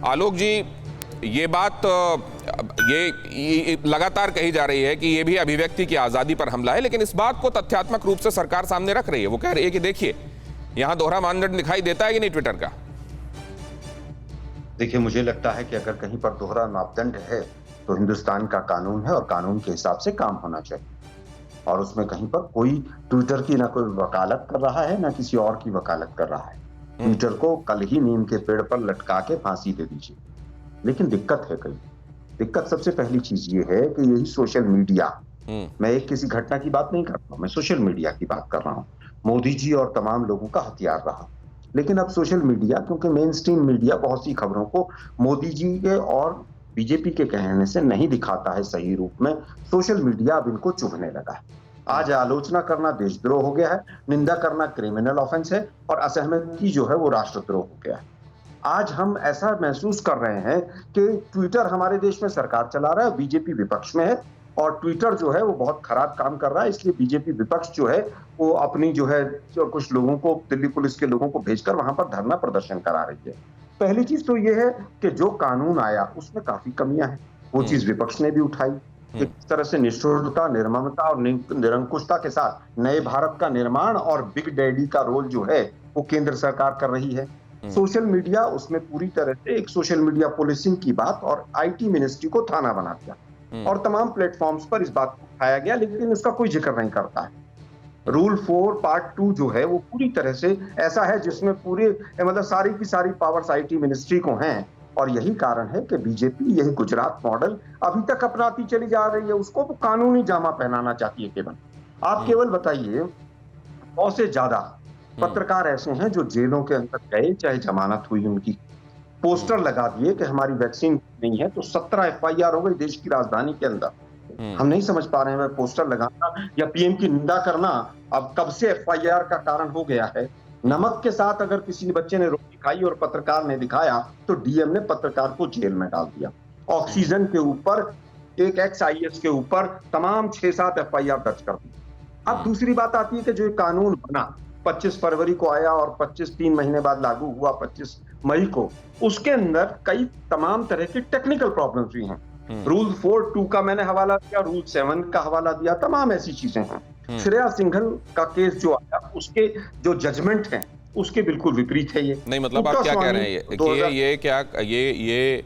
आलोक जी, ये बात ये लगातार कही जा रही है कि ये भी अभिव्यक्ति की आजादी पर हमला है, लेकिन इस बात को तथ्यात्मक रूप से सरकार सामने रख रही है। वो कह रही है कि देखिए यहां दोहरा मानदंड दिखाई देता है कि नहीं ट्विटर का। देखिए, मुझे लगता है कि अगर कहीं पर दोहरा मापदंड है तो हिंदुस्तान का कानून है और कानून के हिसाब से काम होना चाहिए। और उसमें कहीं पर कोई ट्विटर की ना कोई वकालत कर रहा है ना किसी और की वकालत कर रहा है। ट्विटर को कल ही नीम के पेड़ पर लटका के फांसी दे दीजिए। लेकिन दिक्कत है, कई दिक्कत सबसे पहली चीज ये है कि यही सोशल मीडिया, मैं एक किसी घटना की बात नहीं कर रहा हूं, मैं सोशल मीडिया की बात कर रहा हूं, मोदी जी और तमाम लोगों का हथियार रहा। लेकिन अब सोशल मीडिया, क्योंकि मेन स्ट्रीम मीडिया बहुत सी खबरों को मोदी जी के और बीजेपी के कहने से नहीं दिखाता है सही रूप में, सोशल मीडिया अब इनको चुभने लगा है। आज आलोचना करना देशद्रोह हो गया है, निंदा करना क्रिमिनल ऑफेंस है और असहमति जो है वो राष्ट्रद्रोह हो गया है। आज हम ऐसा महसूस कर रहे हैं कि ट्विटर हमारे देश में सरकार चला रहा है, बीजेपी विपक्ष में है और ट्विटर जो है वो बहुत खराब काम कर रहा है। इसलिए बीजेपी विपक्ष जो है वो अपनी जो है कुछ लोगों को, दिल्ली पुलिस के लोगों को भेजकर वहां पर धरना प्रदर्शन करा रही है। पहली चीज तो ये है कि जो कानून आया उसमें काफी कमियां हैं, वो चीज विपक्ष ने भी उठाई। इस तरह से निष्ठुरता, निर्ममता और निरंकुशता के साथ नए भारत का निर्माण और बिग डैडी का रोल जो है वो केंद्र सरकार कर रही है। सोशल मीडिया उसमें पूरी तरह से एक सोशल मीडिया पुलिसिंग की बात और आईटी मिनिस्ट्री को थाना बना दिया और तमाम प्लेटफॉर्म्स पर इस बात को उठाया गया, लेकिन इसका कोई जिक्र नहीं करता है। रूल 4 पार्ट 2 जो है वो पूरी तरह से ऐसा है जिसमें पूरे मतलब सारी की सारी पावर्स आईटी मिनिस्ट्री को हैं और यही कारण है कि बीजेपी यही गुजरात मॉडल अभी तक अपनाती चली जा रही है। उसको वो कानूनी जामा पहनाना चाहती है। केवल आप केवल बताइए, बहुत से ज्यादा पत्रकार ऐसे हैं जो जेलों के अंदर गए, चाहे जमानत हुई उनकी, पोस्टर लगा दिए कि हमारी वैक्सीन नहीं है, तो 17 एफआईआर हो गई देश की राजधानी के अंदर। हम नहीं समझ पा रहे हैं, पोस्टर लगाना या पीएम की निंदा करना अब कब से एफआईआर का कारण हो गया है। नमक के साथ अगर किसी बच्चे ने रोटी खाई और पत्रकार ने दिखाया तो डीएम ने पत्रकार को जेल में डाल दिया। ऑक्सीजन के ऊपर एक एक्स-आईएएस के ऊपर तमाम 6-7 एफआईआर दर्ज कर दी। अब दूसरी बात आती है कि जो कानून बना 25 फरवरी को आया और 3 महीने बाद लागू हुआ 25 मई को, उसके अंदर कई तमाम तरह की टेक्निकल प्रॉब्लम्स भी हैं। रूल 4(2) का मैंने हवाला दिया, रूल 7 का हवाला दिया, तमाम ऐसी चीजें हैं। श्रेया सिंघल का केस जो आया उसके जो जजमेंट हैं उसके बिल्कुल विपरीत है। ये नहीं, मतलब आप क्या कह रहे हैं कि ये क्या ये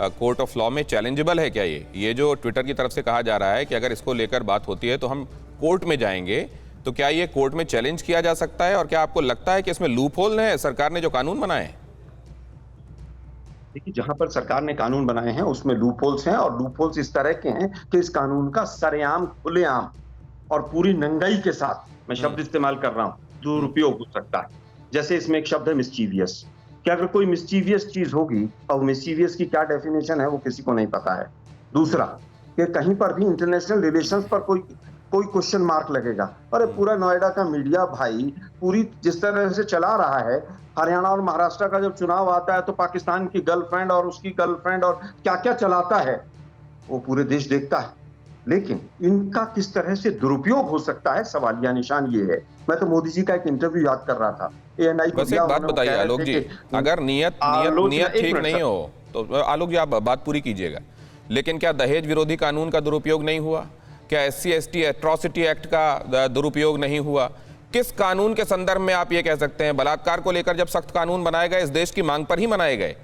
कोर्ट ऑफ लॉ में चैलेंजेबल है क्या? ये जो ट्विटर की तरफ से कहा जा रहा है कि अगर इसको लेकर बात होती है तो हम कोर्ट में जाएंगे, तो क्या ये कोर्ट में चैलेंज किया जा सकता है? और क्या आपको लगता है कि इसमें लूप होल है सरकार ने जो कानून बनाए हैं? देखिए, जहां पर सरकार ने कानून बनाए हैं उसमें लूप होल्स हैं और लूप होल्स इस तरह के हैं कि इस कानून का सरेआम, खुलेआम और पूरी नंगाई के साथ, मैं शब्द इस्तेमाल कर रहा हूं, दुरुपयोग हो सकता है। जैसे इसमें एक शब्द है मिस्चीवियस, कि अगर कोई मिस्चीवियस चीज होगी और मिस्चीवियस की क्या डेफिनेशन है वो किसी को नहीं पता है। दूसरा, कि कहीं पर भी इंटरनेशनल रिलेशंस पर कोई क्वेश्चन मार्क लगेगा। अरे पूरा नोएडा का मीडिया भाई पूरी जिस तरह से चला रहा है, हरियाणा और महाराष्ट्र का जब चुनाव आता है तो पाकिस्तान की गर्लफ्रेंड और उसकी गर्लफ्रेंड और क्या क्या चलाता है वो पूरे देश देखता है। लेकिन इनका किस तरह से दुरुपयोग हो सकता है, सवालिया निशान ये है। मैं तो मोदी जी का एक इंटरव्यू याद कर रहा था, ANI को। बस एक बात बताइए आलोक जी, अगर नियत ठीक नहीं हो तो आलोक जी आप बात पूरी कीजिएगा, लेकिन क्या दहेज विरोधी कानून का दुरुपयोग नहीं हुआ? क्या SC/ST एट्रॉसिटी एक्ट का दुरुपयोग नहीं हुआ? किस कानून के संदर्भ में आप ये कह सकते हैं? बलात्कार को लेकर जब सख्त कानून बनाए गए, इस देश की मांग पर ही बनाए गए,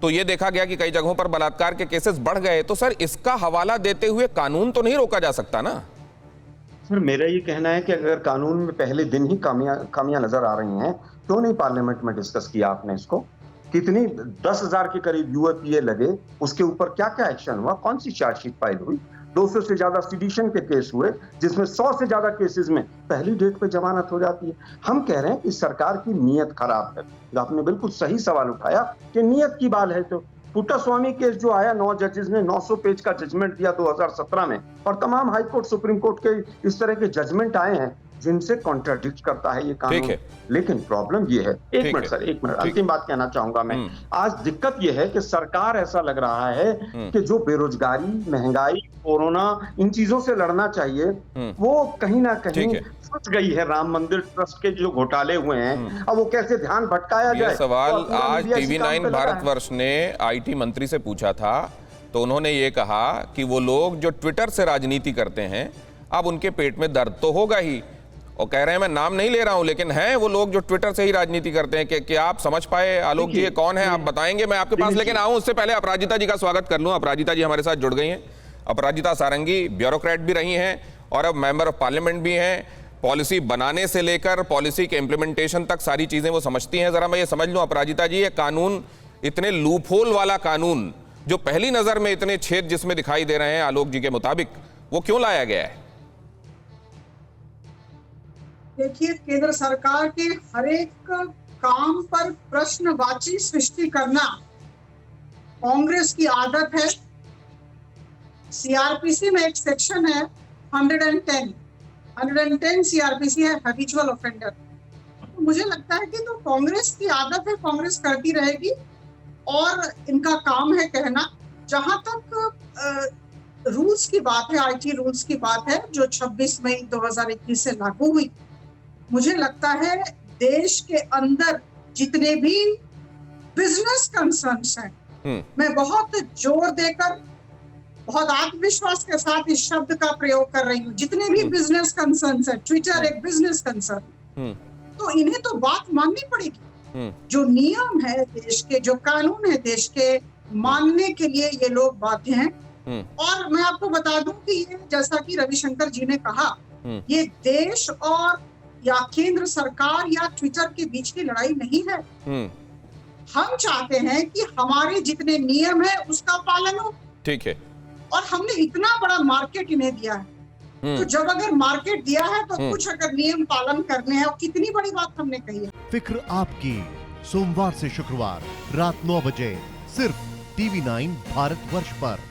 तो ये देखा गया कि कई जगहों पर बलात्कार के केसेस बढ़ गए। तो सर इसका हवाला देते हुए कानून तो नहीं रोका जा सकता ना? सर, मेरा ये कहना है कि अगर कानून में पहले दिन ही खामियां नजर आ रही हैं, क्यों नहीं पार्लियामेंट में डिस्कस किया आपने इसको? कितनी 10,000 के करीब UAPA लगे, उसके ऊपर क्या क्या एक्शन हुआ, कौन सी चार्जशीट फाइल हुई? 200 से ज्यादा सिडिशन के केस हुए, जिसमें 100 से ज्यादा केसेस में पहली डेट पे जमानत हो जाती है। हम कह रहे हैं कि सरकार की नीयत खराब है। आपने बिल्कुल सही सवाल उठाया कि नीयत की बात है। तो पुट्टास्वामी केस जो आया, 9 जजेस ने 900 पेज का जजमेंट दिया 2017 में, और तमाम हाई कोर्ट, सुप्रीम कोर्ट के इस तरह के जजमेंट आए हैं जिनसे कॉन्ट्राडिक्ट करता है ये कानून। लेकिन प्रॉब्लम ये है, एक मिनट अंतिम बात कहना चाहूंगा मैं। आज दिक्कत ये है कि सरकार, ऐसा लग रहा है कि जो बेरोजगारी, महंगाई कोरोना इन चीजों से लड़ना चाहिए, वो कहीं ना ठीक कहीं है। फंस गई है। राम मंदिर ट्रस्ट के जो घोटाले हुए हैं, अब वो कैसे ध्यान भटकाया जाए। ये सवाल तो पूरा आज मीडिया इसी काम टीवी9 पे लगा है। भारतवर्ष ने आईटी मंत्री से पूछा था, तो उन्होंने ये कहा कि वो लोग जो ट्विटर से राजनीति करते हैं, अब उनके पेट में दर्द तो होगा ही, और कह रहे हैं मैं नाम नहीं ले रहा हूं, लेकिन हैं वो लोग जो ट्विटर से ही राजनीति करते हैं। कि आप समझ पाए आलोक जी ये कौन है, आप बताएंगे? मैं आपके पास लेकिन आऊं उससे पहले अपराजिता जी का स्वागत कर लूं। अपराजिता जी हमारे साथ जुड़ गई हैं। अपराजिता सारंगी ब्यूरोक्रेट भी रही हैं और अब मेंबर ऑफ पार्लियामेंट भी हैं। पॉलिसी बनाने से लेकर पॉलिसी के इंप्लीमेंटेशन तक सारी चीजें वो समझती हैं। जरा मैं ये समझ लूं अपराजिता जी, ये कानून, इतने लूपहोल वाला कानून जो पहली नजर में इतने छेद जिसमें दिखाई दे रहे हैं आलोक जी के मुताबिक, वो क्यों लाया गया है? देखिए, केंद्र सरकार के हर एक काम पर प्रश्नवाची सृष्टि करना कांग्रेस की आदत है। सीआरपीसी में एक सेक्शन है 110 सीआरपीसी है हैबिचुअल ऑफेंडर। तो मुझे लगता है कि तो कांग्रेस की आदत है, कांग्रेस करती रहेगी और इनका काम है कहना। जहां तक रूल्स की बात है, आईटी रूल्स की बात है जो 26 मई 2021 से लागू हुई, मुझे लगता है देश के अंदर जितने भी बिजनेस कंसर्न्स हैं, मैं बहुत जोर देकर, बहुत आत्मविश्वास के साथ इस शब्द का प्रयोग कर रही हूँ, जितने भी बिजनेस कंसर्न्स हैं, ट्विटर एक बिजनेस कंसर्न, तो इन्हें तो बात माननी पड़ेगी। जो नियम है देश के, जो कानून है देश के, मानने के लिए ये लोग बाध्य हैं। और मैं आपको बता दूं कि ये, जैसा कि रविशंकर जी ने कहा, ये देश और या केंद्र सरकार या ट्विटर के बीच की लड़ाई नहीं है। हम चाहते हैं कि हमारे जितने नियम है उसका पालन हो। ठीक है। और हमने इतना बड़ा मार्केट इन्हें दिया है, तो जब अगर मार्केट दिया है तो कुछ अगर नियम पालन करने हैं, और कितनी बड़ी बात हमने कही है। फिक्र आपकी, सोमवार से शुक्रवार रात 9 बजे सिर्फ टीवी9 भारतवर्ष पर।